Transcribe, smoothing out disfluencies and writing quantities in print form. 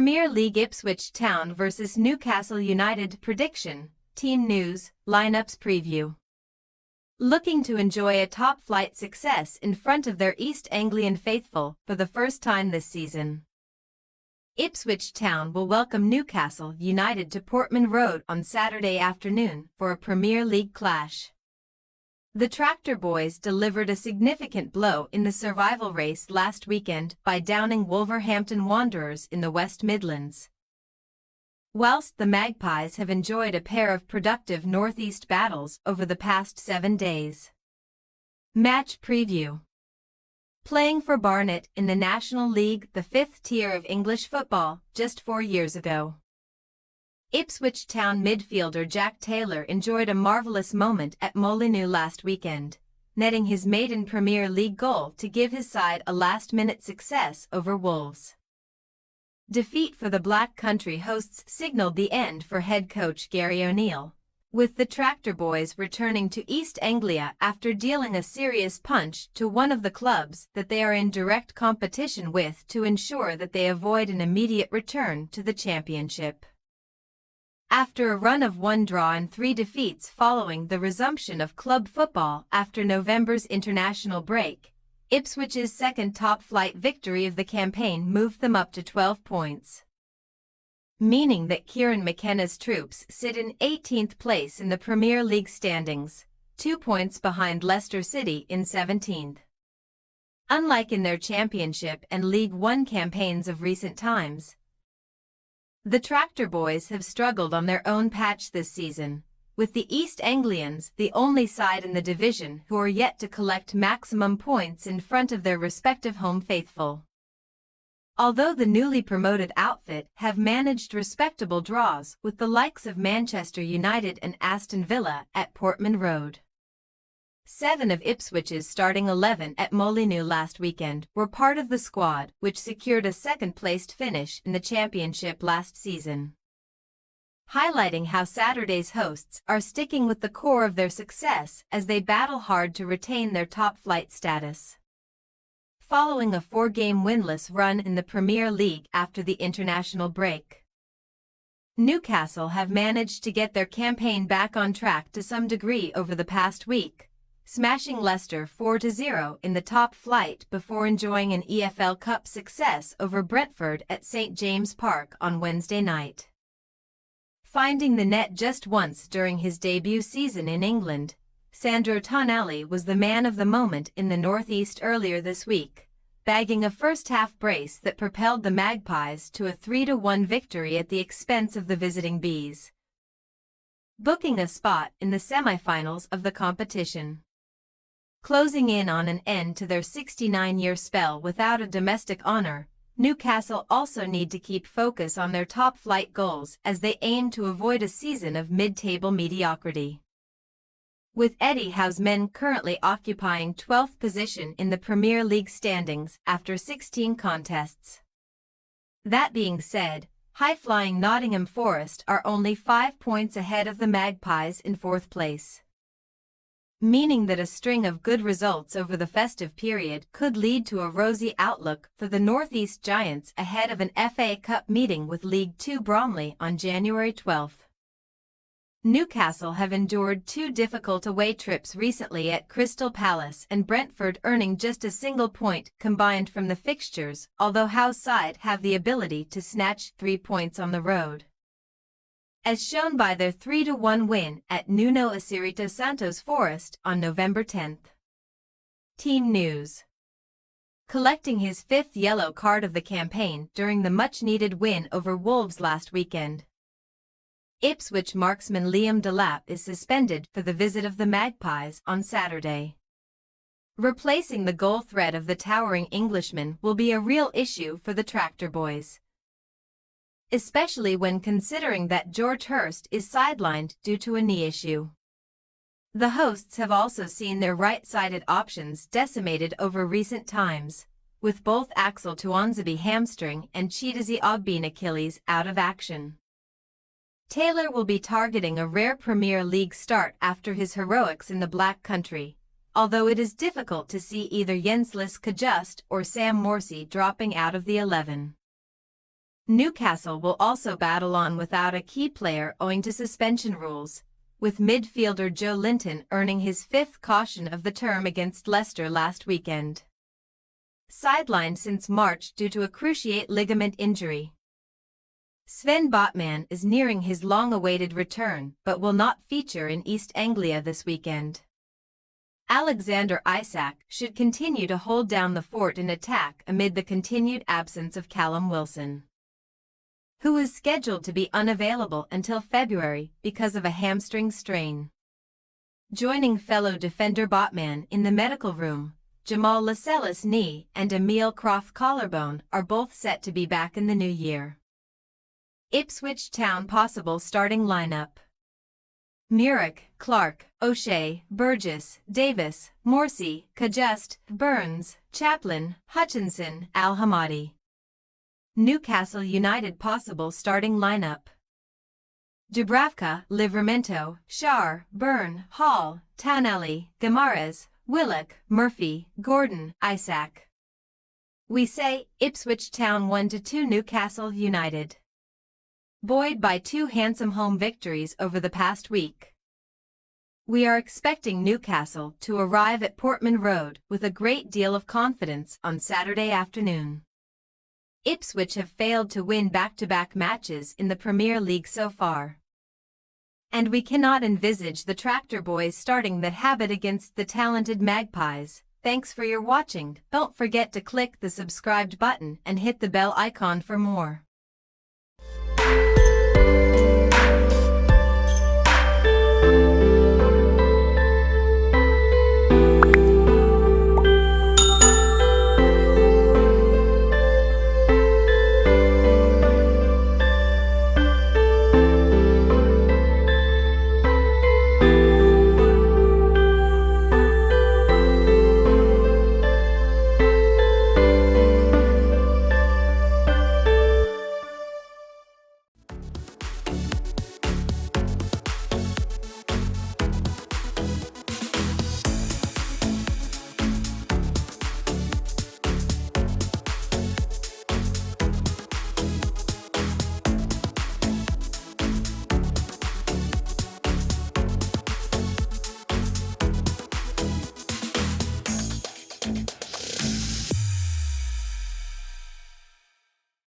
Premier League Ipswich Town vs Newcastle United prediction, team news, lineups preview. Looking to enjoy a top-flight success in front of their East Anglian faithful for the first time this season. Ipswich Town will welcome Newcastle United to Portman Road on Saturday afternoon for a Premier League clash. The Tractor Boys delivered a significant blow in the survival race last weekend by downing Wolverhampton Wanderers in the West Midlands. Whilst the Magpies have enjoyed a pair of productive northeast battles over the past 7 days. Match preview. Playing for Barnet in the National League, the 5th tier of English football, just 4 years ago. Ipswich Town midfielder Jack Taylor enjoyed a marvellous moment at Molineux last weekend, netting his maiden Premier League goal to give his side a last-minute success over Wolves. Defeat for the Black Country hosts signalled the end for head coach Gary O'Neill, with the Tractor Boys returning to East Anglia after dealing a serious punch to one of the clubs that they are in direct competition with to ensure that they avoid an immediate return to the Championship. After a run of 1 draw and 3 defeats following the resumption of club football after November's international break, Ipswich's second top-flight victory of the campaign moved them up to 12 points. Meaning that Kieran McKenna's troops sit in 18th place in the Premier League standings, 2 points behind Leicester City in 17th. Unlike in their Championship and League One campaigns of recent times, the Tractor Boys have struggled on their own patch this season, with the East Anglians the only side in the division who are yet to collect maximum points in front of their respective home faithful. Although the newly promoted outfit have managed respectable draws with the likes of Manchester United and Aston Villa at Portman Road. 7 of Ipswich's starting 11 at Molineux last weekend were part of the squad which secured a second-placed finish in the Championship last season. Highlighting how Saturday's hosts are sticking with the core of their success as they battle hard to retain their top-flight status. Following a 4-game winless run in the Premier League after the international break, Newcastle have managed to get their campaign back on track to some degree over the past week, smashing Leicester 4-0 in the top flight before enjoying an EFL Cup success over Brentford at St James Park on Wednesday night. Finding the net just once during his debut season in England, Sandro Tonali was the man of the moment in the Northeast earlier this week, bagging a first-half brace that propelled the Magpies to a 3-1 victory at the expense of the visiting Bees, booking a spot in the semi-finals of the competition. Closing in on an end to their 69-year spell without a domestic honour, Newcastle also need to keep focus on their top-flight goals as they aim to avoid a season of mid-table mediocrity. With Eddie Howe's men currently occupying 12th position in the Premier League standings after 16 contests. That being said, high-flying Nottingham Forest are only 5 points ahead of the Magpies in 4th place. Meaning that a string of good results over the festive period could lead to a rosy outlook for the Northeast Giants ahead of an FA Cup meeting with League Two Bromley on January 12. Newcastle have endured 2 difficult away trips recently at Crystal Palace and Brentford, earning just a single point combined from the fixtures, although Howe's side have the ability to snatch 3 points on the road, as shown by their 3-1 win at Nuno Espirito Santo's Forest on November 10. Team news. Collecting his 5th yellow card of the campaign during the much-needed win over Wolves last weekend, Ipswich marksman Liam Delap is suspended for the visit of the Magpies on Saturday. Replacing the goal threat of the towering Englishman will be a real issue for the Tractor Boys, especially when considering that George Hurst is sidelined due to a knee issue. The hosts have also seen their right-sided options decimated over recent times, with both Axel Tuanzebe hamstring and Chidozie Ogbene Achilles out of action. Taylor will be targeting a rare Premier League start after his heroics in the Black Country, although it is difficult to see either Jens Liss Kajust or Sam Morsy dropping out of the 11. Newcastle will also battle on without a key player owing to suspension rules, with midfielder Joe Linton earning his 5th caution of the term against Leicester last weekend. Sidelined since March due to a cruciate ligament injury. Sven Botman is nearing his long-awaited return but will not feature in East Anglia this weekend. Alexander Isak should continue to hold down the fort in attack amid the continued absence of Callum Wilson, who is scheduled to be unavailable until February because of a hamstring strain. Joining fellow defender Botman in the medical room, Jamal Lascelles' knee and Emil Croft collarbone are both set to be back in the new year. Ipswich Town possible starting lineup: Murick, Clark, O'Shea, Burgess, Davis, Morsey, Kajust, Burns, Chaplin, Hutchinson, Al-Hamadi. Newcastle United possible starting lineup: Dubravka, Livramento, Schär, Byrne, Hall, Tanelli, Guimaraes, Willock, Murphy, Gordon, Isak. We say Ipswich Town 1-2 Newcastle United. Buoyed by 2 handsome home victories over the past week, we are expecting Newcastle to arrive at Portman Road with a great deal of confidence on Saturday afternoon. Ipswich have failed to win back-to-back matches in the Premier League so far, and we cannot envisage the Tractor Boys starting that habit against the talented Magpies. Thanks for your watching. Don't forget to click the subscribed button and hit the bell icon for more.